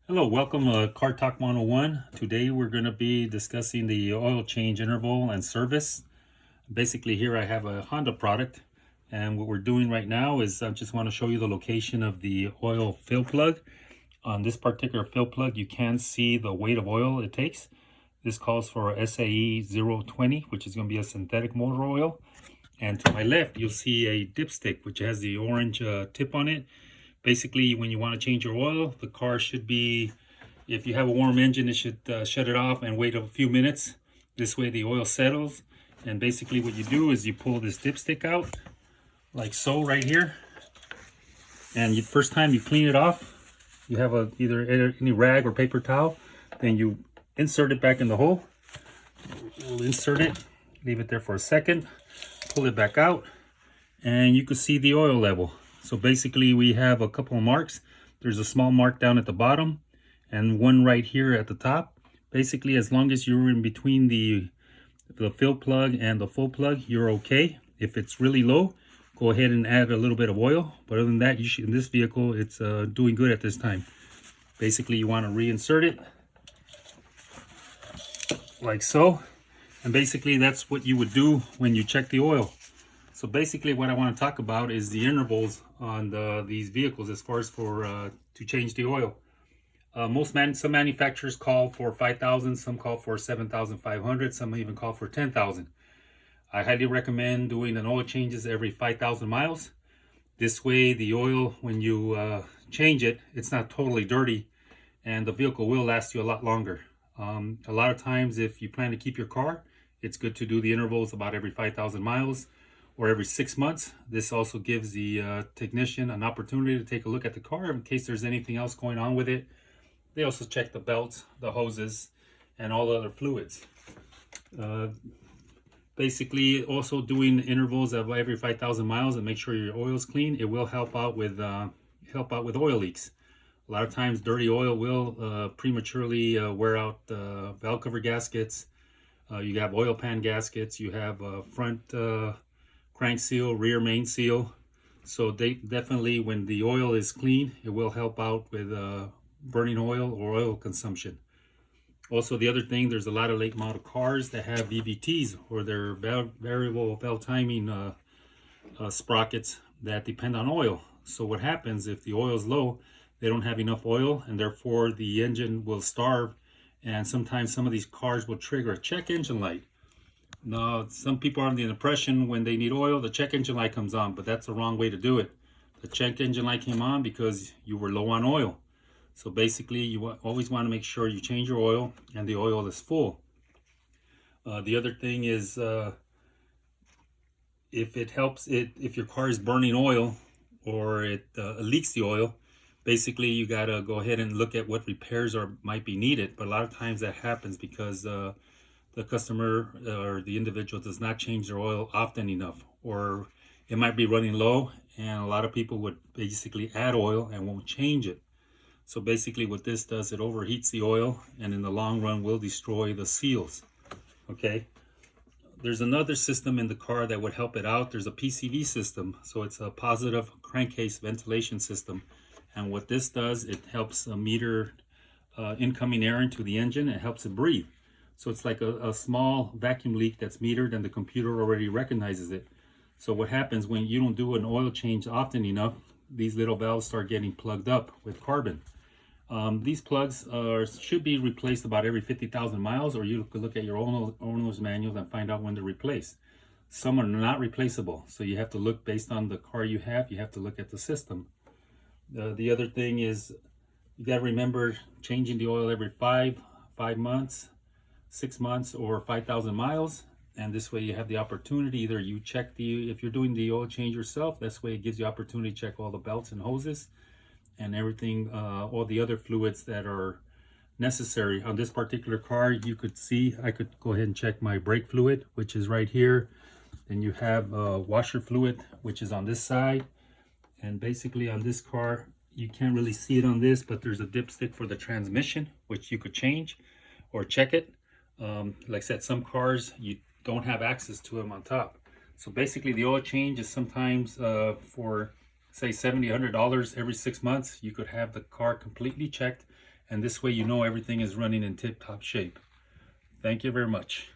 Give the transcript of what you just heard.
Hello, welcome to CarTalk101. Today we're going to be discussing the oil change interval and service. Basically here I have a Honda product, and what we're doing right now is I just want to show you the location of the oil fill plug. On this particular fill plug you can see the weight of oil it takes. This calls for SAE 020, which is going to be a synthetic motor oil. And to my left you'll see a dipstick which has the orange tip on it. Basically, when you want to change your oil, the car should be, if you have a warm engine, it should shut it off and wait a few minutes. This way the oil settles. And basically what you do is you pull this dipstick out, like so right here. And the first time you clean it off, you have either any rag or paper towel. Then you insert it back in the hole. We'll insert it, leave it there for a second, pull it back out, and you can see the oil level. So basically we have a couple of marks. There's a small mark down at the bottom and one right here at the top. Basically, as long as you're in between the fill plug and the full plug, you're okay. If it's really low, go ahead and add a little bit of oil. But other than that, you should, in this vehicle, it's doing good at this time. Basically, you want to reinsert it like so. And basically, that's what you would do when you check the oil. So basically what I want to talk about is the intervals on these vehicles as far as to change the oil. Some manufacturers call for 5,000, some call for 7,500, some even call for 10,000. I highly recommend doing an oil changes every 5,000 miles. This way the oil, when you change it, it's not totally dirty and the vehicle will last you a lot longer. A lot of times if you plan to keep your car, it's good to do the intervals about every 5,000 miles. Or every 6 months. This also gives the technician an opportunity to take a look at the car in case there's anything else going on with it. They also check the belts, the hoses, and all other fluids. Basically, also doing intervals of every 5,000 miles and make sure your oil is clean. It will help out with oil leaks. A lot of times, dirty oil will prematurely wear out valve cover gaskets. You have oil pan gaskets. You have front crank seal, rear main seal. So they definitely, when the oil is clean, it will help out with burning oil or oil consumption. Also, the other thing, there's a lot of late model cars that have VVTs or their variable valve timing sprockets that depend on oil. So what happens if the oil is low, they don't have enough oil and therefore the engine will starve, and sometimes some of these cars will trigger a check engine light. Now, some people are under the impression when they need oil, the check engine light comes on, but that's the wrong way to do it. The check engine light came on because you were low on oil. So basically, you always want to make sure you change your oil and the oil is full. The other thing is, if it helps, if your car is burning oil or it leaks the oil, basically you got to go ahead and look at what repairs might be needed. But a lot of times that happens because the customer or the individual does not change their oil often enough, or it might be running low and a lot of people would basically add oil and won't change it. So basically what this does, it overheats the oil and in the long run will destroy the seals. Okay, there's another system in the car that would help it out. There's a PCV system, so it's a positive crankcase ventilation system, and what this does, it helps meter incoming air into the engine. It helps it breathe. So it's like a small vacuum leak that's metered and the computer already recognizes it. So what happens when you don't do an oil change often enough, these little valves start getting plugged up with carbon. These plugs should be replaced about every 50,000 miles, or you could look at your owner's manuals and find out when they're replaced. Some are not replaceable, so you have to look based on the car you have. You have to look at the system. The other thing is you got to remember changing the oil every 5 months. 6 months or 5,000 miles, and this way you have the opportunity, either you check if you're doing the oil change yourself, this way it gives you opportunity to check all the belts and hoses and everything, all the other fluids that are necessary. On this particular car, you could see, I could go ahead and check my brake fluid, which is right here. Then you have washer fluid, which is on this side. And basically on this car, you can't really see it on this, but there's a dipstick for the transmission, which you could change or check it. Like I said, some cars you don't have access to them on top. So basically the oil change is sometimes for say $70, $100 every 6 months. You could have the car completely checked and this way you know everything is running in tip-top shape. Thank you very much.